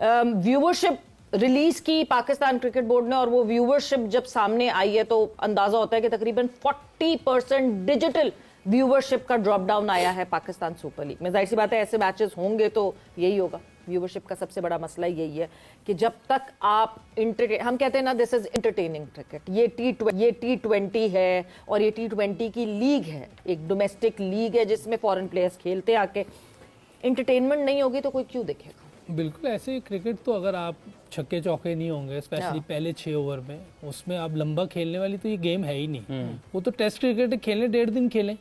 Viewership release की Pakistan cricket board ने, और वो व्यूवरशिप जब सामने आई है तो अंदाजा होता है कि तकरीबन 40% डिजिटल व्यूवरशिप का ड्रॉप डाउन आया है पाकिस्तान सुपर लीग में। जाहिर सी बात है, ऐसे मैचेस होंगे तो यही होगा। व्यूवरशिप का सबसे बड़ा मसला यही है कि जब तक आप हम कहते हैं ना, दिस इज एंटरटेनिंग क्रिकेट, ये T20 है और ये T20 की लीग है, एक डोमेस्टिक लीग है जिसमें फॉरेन प्लेयर्स खेलते आके। एंटरटेनमेंट नहीं होगी तो कोई क्यों देखेगा? बिल्कुल ऐसे क्रिकेट तो अगर आप छक्के चौके नहीं होंगे स्पेशली पहले 6 ओवर में, उसमें आप लंबा खेलने वाली तो ये गेम है ही नहीं। वो तो टेस्ट क्रिकेट खेलें, 1.5 दिन खेलें,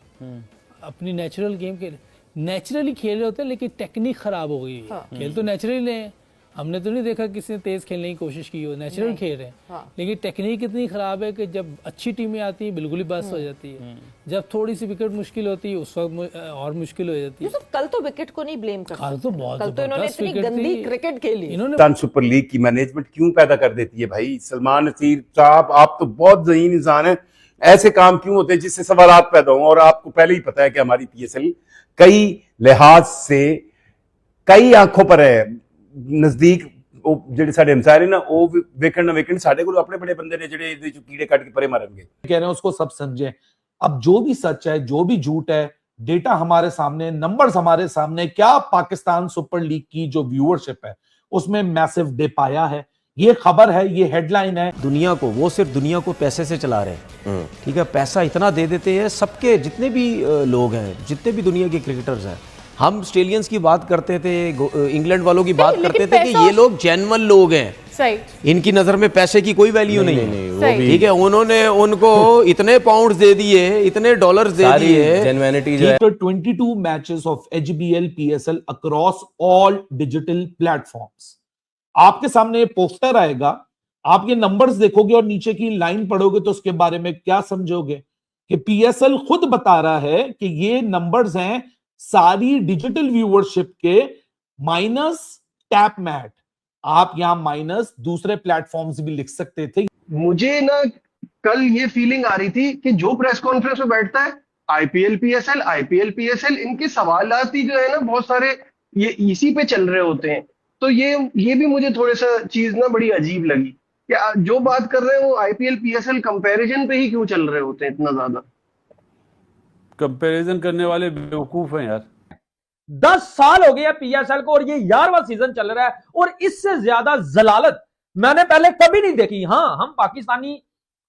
अपनी नेचुरल गेम खेलें, नेचुरली खेल रहे होते हैं, लेकिन टेक्निक खराब हो गई है। खेल तो नेचुरली हैं, हमने तो नहीं देखा किसी ने तेज खेलने की कोशिश की हो, नेचुरल खेल रहे हैं। लेकिन टेक्निक इतनी खराब है कि जब अच्छी टीमें आती हैं बिल्कुल ही बस हो जाती है, जब थोड़ी सी विकेट मुश्किल होती है उस वक्त और मुश्किल हो जाती है। कल तो विकेट को नहीं ब्लेम कर, कल तो बहुत, कल तो इन्होंने इतनी गंदी क्रिकेट खेली। पाकिस्तान सुपर लीग की मैनेजमेंट क्यों पैदा कर देती है भाई? सलमान नसीर साहब, आप तो बहुत ज़हीन इंसान हैं। ऐसे काम क्यों होते हैं जिससे सवालात पैदा हों? और आपको पहले ही पता है कि हमारी पीएसएल कई लिहाज से कई आंखों पर है। नजदीक ਜਿਹੜੇ ਸਾਡੇ ਹਮਸਾਏ ਨੇ ਨਾ, ਉਹ ਵੇਖਣ ਨਾ ਵੇਖਣ, ਸਾਡੇ ਕੋਲ ਆਪਣੇ ਬੜੇ ਬੰਦੇ ਨੇ ਜਿਹੜੇ ਇਹਦੇ ਚ ਕੀੜੇ ਕੱਟ ਕੇ ਪਰੇ ਮਾਰਨਗੇ। कह रहे हैं उसको सब समझे। अब जो भी सच है, जो भी झूठ है, डेटा हमारे सामने, नंबर्स हमारे सामने। क्या पाकिस्तान सुपर लीग की जो व्यूअरशिप है उसमें मैसिव डिप आया है? ये खबर है, ये हेडलाइन है। दुनिया को, वो सिर्फ दुनिया को पैसे से चला रहे हैं, ठीक है, पैसा इतना दे देते हैं सबके, जितने भी लोग हैं, जितने भी दुनिया के क्रिकेटर्स हैं। हम ऑस्ट्रेलियंस की बात करते थे, इंग्लैंड वालों की बात करते थे कि ये लोग जेन्युइन लोग हैं, सही, इनकी नजर में पैसे की कोई वैल्यू नहीं है, ठीक है। उन्होंने उनको इतने पाउंड्स दे दिए, इतने डॉलर्स दे दिए, जेन्युइनिटी जो है। 22 matches of HBL PSL across all digital platforms. आपके सामने पोस्टर आएगा, आप ये नंबर्स देखोगे और नीचे की लाइन पढ़ोगे तो उसके बारे में क्या समझोगे कि पीएसएल खुद बता रहा है कि ये नंबर्स हैं सारी डिजिटल व्यूअरशिप के माइनस टैप मैट। आप यहां माइनस दूसरे प्लेटफॉर्म्स भी लिख सकते थे। मुझे ना कल ये फीलिंग आ रही थी कि जो प्रेस कॉन्फ्रेंस में बैठता है, आईपीएल पीएसएल, इनके सवालात ही जो है ना बहुत सारे ये इसी पे चल रहे होते हैं। तो ये भी मुझे थोड़ा सा चीज ना बड़ी अजीब लगी कि जो बात कर रहे हैं वो आईपीएल पीएसएल कंपैरिजन पे ही क्यों चल रहे होते हैं इतना ज्यादा। कंपैरिजन करने वाले बेवकूफ हैं यार। 10 साल हो गया पीएसएल को और ये 11वां सीजन चल रहा है और इससे ज्यादा जलालत मैंने पहले कभी नहीं देखी। हाँ, हम पाकिस्तानी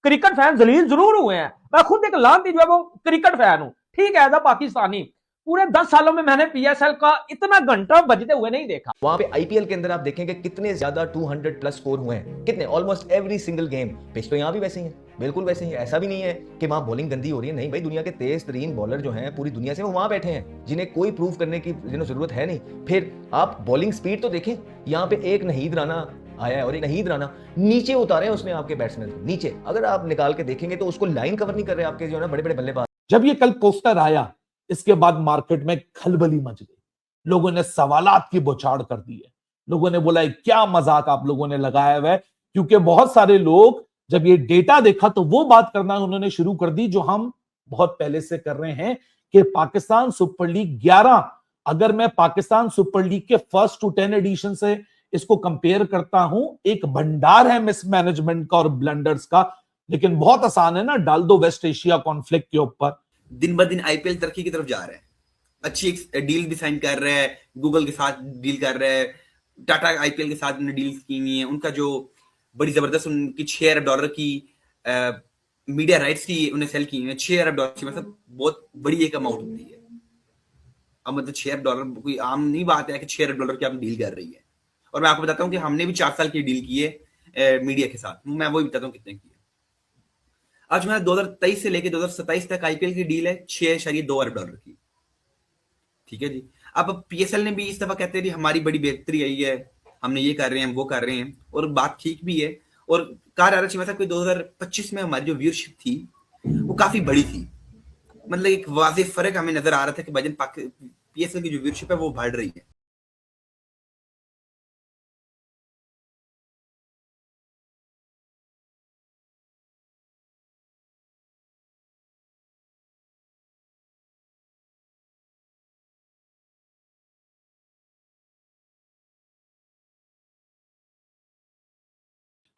क्रिकेट फैन जलील जरूर हुए हैं, मैं खुद एक लानती जो है वो क्रिकेट फैन हूं, ठीक है, एज अ पाकिस्तानी। पूरे 10 सालों में मैंने पीएसएल का इतना घंटा बजते हुए नहीं देखा। वहां पे आईपीएल के अंदर आप देखेंगे कितने ज्यादा 200 प्लस स्कोर हुए हैं, कितने, almost every single game. Pitch तो यहां भी वैसे ही है, बिल्कुल वैसे ही है। ऐसा भी नहीं है कि वहां बॉलिंग गंदी हो रही है, नहीं भाई, दुनिया के तेज तरीन बॉलर जो हैं पूरी दुनिया से वो वहां बैठे हैं, जिन्हें कोई प्रूव करने की जरूरत है नहीं। फिर आप बॉलिंग स्पीड तो देखें, यहाँ पे एक नहीद राना आया है और एक नहीद राना नीचे उतारे हैं उसने आपके बैट्समैन को नीचे। अगर आप निकाल के देखेंगे तो उसको लाइन कवर नहीं कर रहे आपके जो है ना बड़े बड़े बल्लेबाज। जब ये कल पोस्टर आया, इसके बाद मार्केट में खलबली मच गई, लोगों ने सवालात की बौछार कर दी है। लोगों ने बोला क्या मजाक आप लोगों ने लगाया हुआ है, क्योंकि बहुत सारे लोग जब ये डेटा देखा तो वो बात करना उन्होंने शुरू कर दी जो हम बहुत पहले से कर रहे हैं कि पाकिस्तान सुपर लीग 11, अगर मैं पाकिस्तान सुपर लीग के फर्स्ट टू 10 एडिशन से इसको कंपेयर करता हूं, एक भंडार है मिसमैनेजमेंट का और ब्लंडर्स का। लेकिन बहुत आसान है ना, डाल दो वेस्ट एशिया कॉन्फ्लिक्ट के ऊपर। दिन ब दिन आईपीएल तरक्की की तरफ जा रहा है, अच्छी एक डील भी साइन कर रहा है, गूगल के साथ डील कर रहा है, टाटा आईपीएल के साथ उन्होंने डील्स की हुई है। उनका जो बड़ी जबरदस्त उनकी $6 अरब की मीडिया राइट्स की उन्हें सेल की हुई है। $6 अरब की मतलब बहुत बड़ी एक अमाउंट होती है। अब मतलब $6 अरब कोई आम नहीं बात है कि $6 अरब की आप डील कर रही है। और मैं आपको बताता हूँ कि हमने भी 4 साल की डील की है मीडिया के साथ, मैं वही बताता हूँ कितने की है। आज मैं 2023 से लेकर 2027 तक आईपीएल की डील है $6.2 अरब की, ठीक है जी। अब पीएसएल ने भी इस दफा कहते हैं हमारी बड़ी बेहतरी आई है, हमने ये कर रहे हैं, वो कर रहे हैं, और बात ठीक भी है। और कहा जा रहा है कि 2025 में हमारी जो व्यूअरशिप थी वो काफी बड़ी थी, मतलब एक वाज़ेह फर्क हमें नजर आ रहा था कि वजन पीएसएल की जो व्यूअरशिप है वो बढ़ रही है।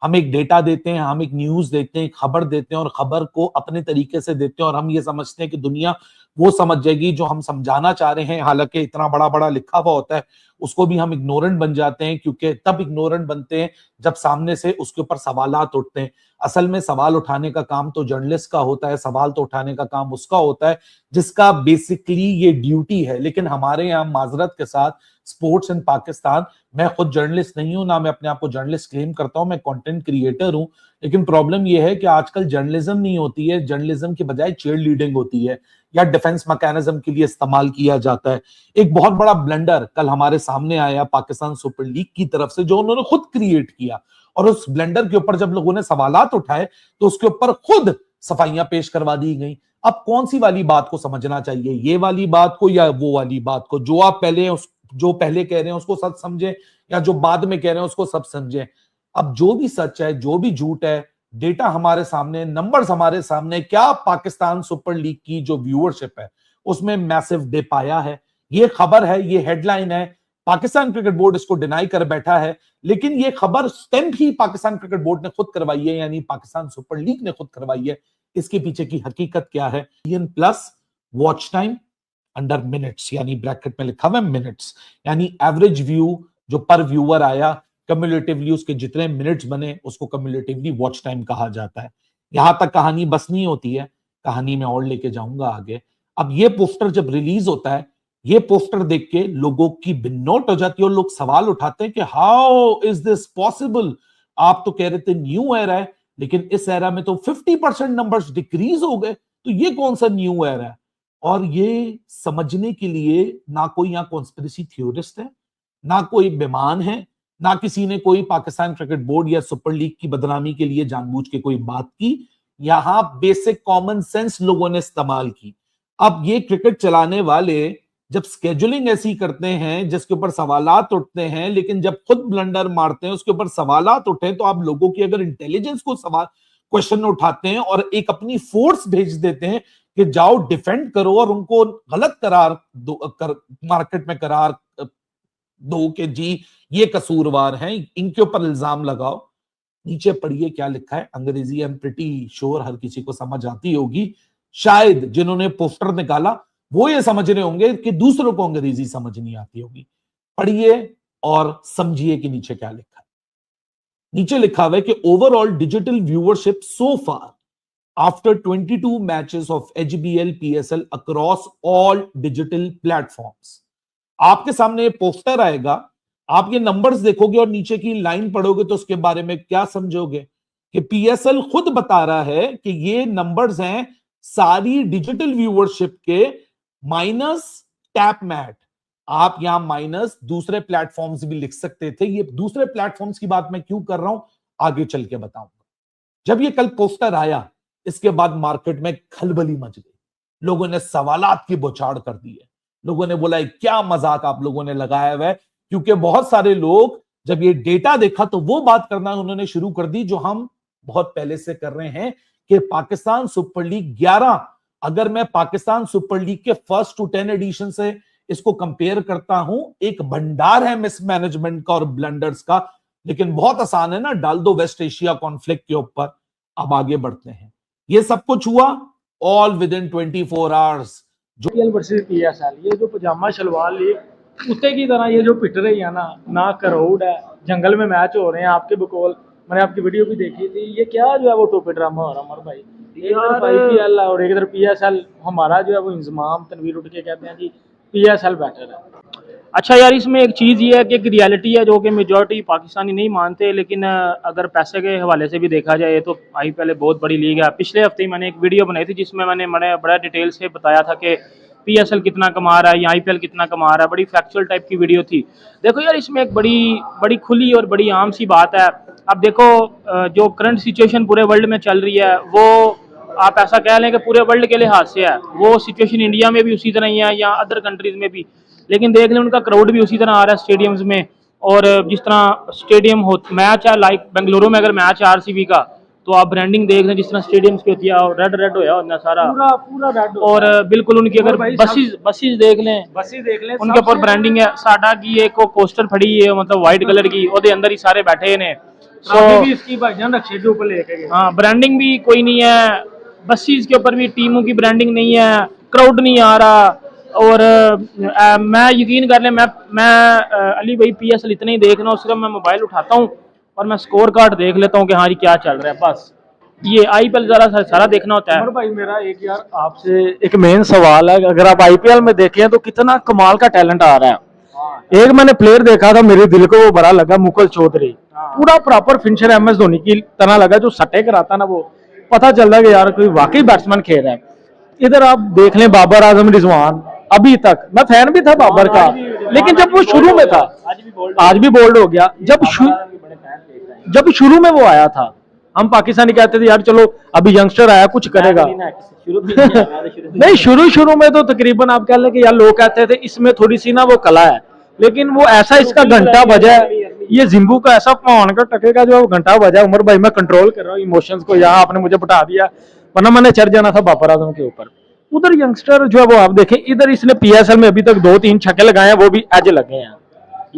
हम एक डेटा देते हैं, हम एक न्यूज देते हैं, खबर देते हैं और खबर को अपने तरीके से देते हैं और हम ये समझते हैं कि दुनिया वो समझ जाएगी जो हम समझाना चाह रहे हैं। हालांकि इतना बड़ा बड़ा लिखा हुआ होता है, उसको भी हम इग्नोरेंट बन जाते हैं, क्योंकि तब इग्नोरेंट बनते हैं जब सामने से उसके ऊपर सवालात उठते हैं। असल में सवाल उठाने का काम तो जर्नलिस्ट का होता है, सवाल तो उठाने का काम उसका होता है जिसका बेसिकली ये ड्यूटी है। लेकिन हमारे यहाँ माजरत के साथ स्पोर्ट्स इन पाकिस्तान, मैं खुद जर्नलिस्ट नहीं हूं, ना मैं अपने आप को जर्नलिस्ट क्लेम करता हूं, मैं कंटेंट क्रिएटर हूं, लेकिन प्रॉब्लम यह है कि आजकल जर्नलिज्म नहीं होती है, जर्नलिज्म के बजाय चीयर लीडिंग होती है या डिफेंस मैकेनिज्म के लिए इस्तेमाल किया जाता है। एक बहुत बड़ा ब्लंडर कल हमारे सामने आया पाकिस्तान सुपर लीग की तरफ से, जो उन्होंने खुद क्रिएट किया, और उस ब्लंडर के ऊपर जब लोगों ने सवालात उठाए तो उसके ऊपर खुद सफाइयां पेश करवा दी गई। अब कौन सी वाली बात को समझना चाहिए, ये वाली बात को या वो वाली बात को? जो पहले कह रहे हैं उसको सच समझे या जो बाद में कह रहे हैं उसको सब समझे। अब जो भी सच है, जो भी झूठ है, डेटा हमारे सामने, नंबर्स हमारे सामने। क्या पाकिस्तान सुपर लीग की जो व्यूअरशिप है उसमें मैसिव डिप आया है? ये खबर है, ये हेडलाइन है, पाकिस्तान क्रिकेट बोर्ड इसको डिनाई कर बैठा है, लेकिन ये खबर स्टेम ही पाकिस्तान क्रिकेट बोर्ड ने खुद करवाई है, यानी पाकिस्तान सुपर लीग ने खुद करवाई है। इसके पीछे की हकीकत क्या है? Plus watch time under minutes, यानी ब्रैकेट में लिखा हुआ है मिनट्स, यानी एवरेज व्यू जो पर व्यूअर आया, कम्युलेटिवली उसके जितने मिनट्स बने उसको कम्युलेटिवली वॉच टाइम कहा जाता है। यहां तक कहानी बस नहीं होती है, कहानी में और लेके जाऊंगा आगे। अब ये पोस्टर जब रिलीज होता है, ये पोस्टर देख के लोगों की बिन्नोट हो जाती है और लोग सवाल उठाते हैं कि हाउ इज दिस पॉसिबल? आप तो कह रहे थे न्यू एरा है, लेकिन इस एरा में तो 50% नंबर्स डिक्रीज हो गए, तो ये कौन सा न्यू एरा है? और ये समझने के लिए ना कोई यहाँ कॉन्स्पिरेसी थ्योरिस्ट है, ना कोई बेमान है, ना किसी ने कोई पाकिस्तान क्रिकेट बोर्ड या सुपर लीग की बदनामी के लिए जानबूझ के कोई बात की। यहां बेसिक कॉमन सेंस लोगों ने इस्तेमाल की। अब ये क्रिकेट चलाने वाले जब स्केजुलिंग ऐसी करते हैं जिसके ऊपर सवालात उठते हैं, लेकिन जब खुद ब्लंडर मारते हैं उसके ऊपर सवालात उठे, तो आप लोगों की अगर इंटेलिजेंस को सवाल क्वेश्चन उठाते हैं और एक अपनी फोर्स भेज देते हैं कि जाओ डिफेंड करो और उनको गलत करार दो, मार्केट में करार दो कि जी ये कसूरवार हैं, इनके ऊपर इल्जाम लगाओ। नीचे पढ़िए क्या लिखा है, अंग्रेजी आई एम प्रिटी श्योर हर किसी को समझ आती होगी। शायद जिन्होंने पोस्टर निकाला वो ये समझ रहे होंगे कि दूसरों को अंग्रेजी समझ नहीं आती होगी। पढ़िए और समझिए कि नीचे क्या लिखा है। नीचे लिखा हुआ है कि overall digital viewership so far after 22 matches of HBL PSL across all digital platforms. आपके सामने पोस्टर आएगा, आप ये नंबर्स देखोगे और नीचे की लाइन पढ़ोगे तो उसके बारे में क्या समझोगे कि PSL खुद बता रहा है कि ये नंबर्स हैं सारी डिजिटल व्यूअरशिप के माइनस टैप मैट। आप यहां माइनस दूसरे प्लेटफॉर्म्स भी लिख सकते थे। ये दूसरे प्लेटफॉर्म्स की बात मैं क्यों कर रहा हूं आगे चल के बताऊंगा। जब ये कल पोस्टर आया, इसके बाद मार्केट में खलबली मच गई, लोगों ने सवालात की बौछार कर दी है। लोगों ने बोला क्या मजाक आप लोगों ने लगाया हुआ है, क्योंकि बहुत सारे लोग जब ये डेटा देखा तो वो बात करना उन्होंने शुरू कर दी जो हम बहुत पहले से कर रहे हैं कि पाकिस्तान सुपर लीग 11, अगर मैं पाकिस्तान सुपर लीग के फर्स्ट टू 10 एडिशन से इसको कंपेयर करता हूं, एक भंडार है मिसमैनेजमेंट का और ब्लंडर्स का। लेकिन बहुत आसान है ना, डाल दो वेस्ट एशिया कॉन्फ्लिक्ट के ऊपर। अब आगे बढ़ते हैं। ये सब कुछ हुआ ऑल विद इन 24 आवर्स। जो वर्सेस PSL, ये जो पजामा शलवार लीग कुत्ते की तरह ये जो पिट रही है ना क्राउड है, जंगल में मैच हो रहे हैं आपके बकौल। मैंने आपकी वीडियो भी देखी थी। ये क्या जो है वो टोपी ड्रामा हो रहा है अमर भाई। एक तरफ IPL है और एक तरफ PSL। हमारा जो है वो इंजमाम तनवीर उठ के कहते हैं कि PSL बेटर है। अच्छा यार, इसमें एक चीज़ ये है कि एक रियलिटी है जो कि मेजॉरिटी पाकिस्तानी नहीं मानते, लेकिन अगर पैसे के हवाले से भी देखा जाए तो IPL बहुत बड़ी लीग है। पिछले हफ्ते ही मैंने एक वीडियो बनाई थी जिसमें मैंने बड़ा डिटेल से बताया था कि PSL कितना कमा रहा है या IPL कितना कमा रहा है। बड़ी फैक्चुअल टाइप की वीडियो थी। देखो यार, इसमें एक बड़ी खुली और बड़ी आम सी बात है। अब देखो, जो करंट सिचुएशन पूरे वर्ल्ड में चल रही है वो आप ऐसा कह लें कि पूरे वर्ल्ड के लिहाज से है। वो सिचुएशन इंडिया में भी उसी तरह ही है या अदर कंट्रीज में भी, लेकिन देख लें उनका क्राउड भी उसी तरह आ रहा है स्टेडियम्स में। और जिस तरह स्टेडियम हो मैच है, लाइक बेंगलुरु में अगर मैच है RCB का, तो आप ब्रांडिंग देख लें जिस तरह स्टेडियम्स की होती है, रेड होया होना सारा पूरा रेड। और बिल्कुल उनकी अगर बसेस देख लें उनके ऊपर ब्रांडिंग है। साडा की एक कोस्टर फड़ी है मतलब वाइट कलर की, ओदे अंदर ही सारे बैठे ने ट्रॉफी भी इसकी भाईजान रक्षे के ऊपर लेके गए। हाँ, ब्रांडिंग भी कोई नहीं है, बसीज के ऊपर भी टीमों की ब्रांडिंग नहीं है, क्राउड नहीं आ रहा। और मैं यकीन कर ले, मैं अली भाई PSL इतने ही देखना, उसका मैं मोबाइल उठाता हूँ और मैं स्कोर कार्ड देख लेता हूँ कि हाँ जी क्या चल रहा है, बस ये IPL जरा सारा देखना होता है। भाई मेरा एक यार आपसे एक मेन सवाल है, अगर आप IPL में देखें तो कितना कमाल का टैलेंट आ रहा है। एक मैंने प्लेयर देखा था, मेरे दिल को वो बड़ा लगा, मुकुल चौधरी, पूरा प्रॉपर फिनिशर MS धोनी की तरह लगा, जो सट्टे कराता ना वो पता चल रहा है कि यार कोई वाकई बैट्समैन खेल रहा है। इधर आप देख लें बाबर आजम रिजवान, अभी तक मैं फैन भी था बाबर का, लेकिन जब वो शुरू में था, आज भी बोल्ड हो गया, जब शुरू में वो आया था हम पाकिस्तानी कहते थे यार चलो अभी यंगस्टर आया कुछ करेगा। नहीं, शुरू में तो तकरीबन आप कह लें कि यार लोग कहते थे इसमें थोड़ी सी ना वो कला है, लेकिन वो ऐसा इसका घंटा बजा है, ये जिम्बू का ऐसा पौन का टकेगा जो घंटा बजा। उमर भाई मैं कंट्रोल कर रहा हूँ इमोशंस को, यहाँ आपने मुझे बता दिया, वरना मैंने चढ़ जाना था बाबर आजम के ऊपर। उधर यंगस्टर जो है वो आप देखें, इधर इसने PSL में अभी तक 2-3 छक्के लगाए हैं, वो भी एज लगे हैं।